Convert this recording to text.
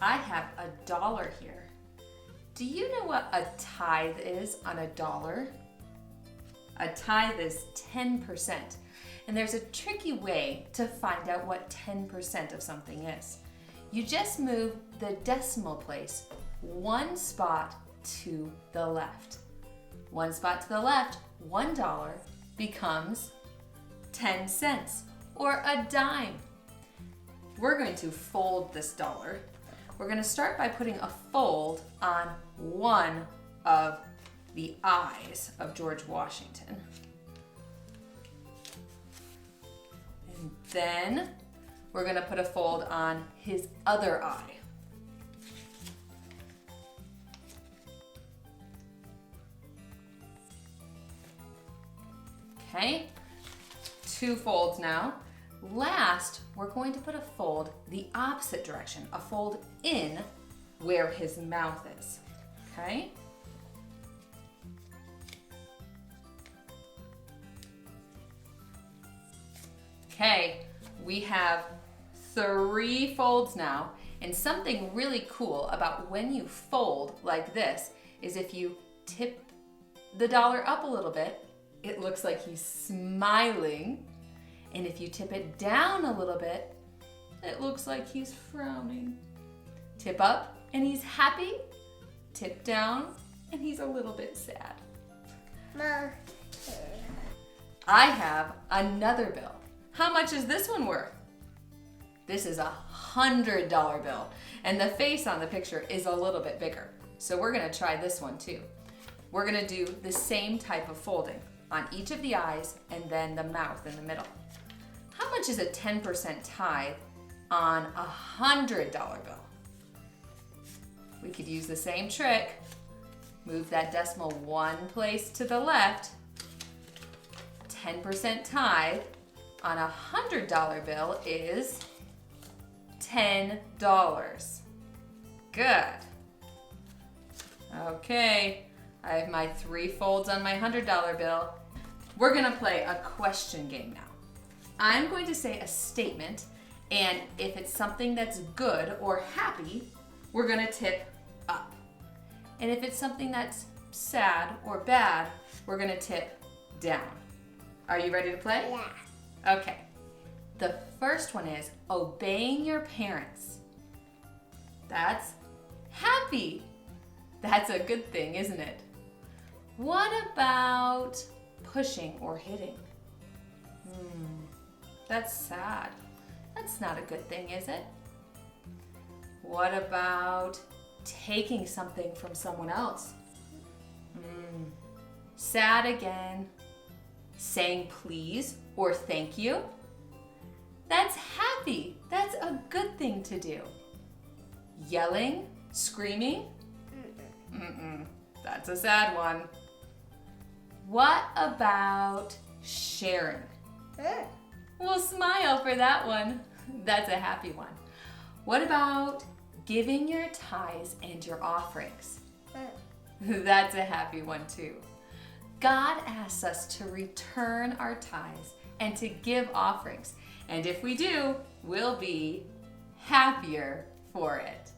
I have $1 here. Do you know what a tithe is on $1? A tithe is 10%. And there's a tricky way to find out what 10% of something is. You just move the decimal place one spot to the left. One spot to the left, $1 becomes 10 cents or a dime. We're going to fold this dollar. We're going to start by putting a fold on one of the eyes of George Washington. And then we're going to put a fold on his other eye. Okay, 2 folds now. Last, we're going to put a fold the opposite direction, a fold in where his mouth is, okay? Okay, we have 3 folds now, and something really cool about when you fold like this is if you tip the dollar up a little bit, it looks like he's smiling. And if you tip it down a little bit, it looks like he's frowning. Tip up and he's happy. Tip down and he's a little bit sad. Mom. I have another bill. How much is this one worth? This is $100 bill. And the face on the picture is a little bit bigger. So we're gonna try this one too. We're gonna do the same type of folding on each of the eyes and then the mouth in the middle. How much is a 10% tithe on a $100 bill? We could use the same trick. Move that decimal one place to the left. 10% tithe on a $100 bill is $10. Good. Okay, I have my 3 folds on my $100 bill. We're gonna play a question game now. I'm going to say a statement, and if it's something that's good or happy, we're gonna tip up. And if it's something that's sad or bad, we're gonna tip down. Are you ready to play? Yeah. Okay. The first one is obeying your parents. That's happy. That's a good thing, isn't it? What about pushing or hitting? That's sad. That's not a good thing, is it? What about taking something from someone else? Sad again. Saying please or thank you? That's happy. That's a good thing to do. Yelling, screaming? That's a sad one. What about sharing? We'll smile for that one. That's a happy one. What about giving your tithes and your offerings? That's a happy one too. God asks us to return our tithes and to give offerings. And if we do, we'll be happier for it.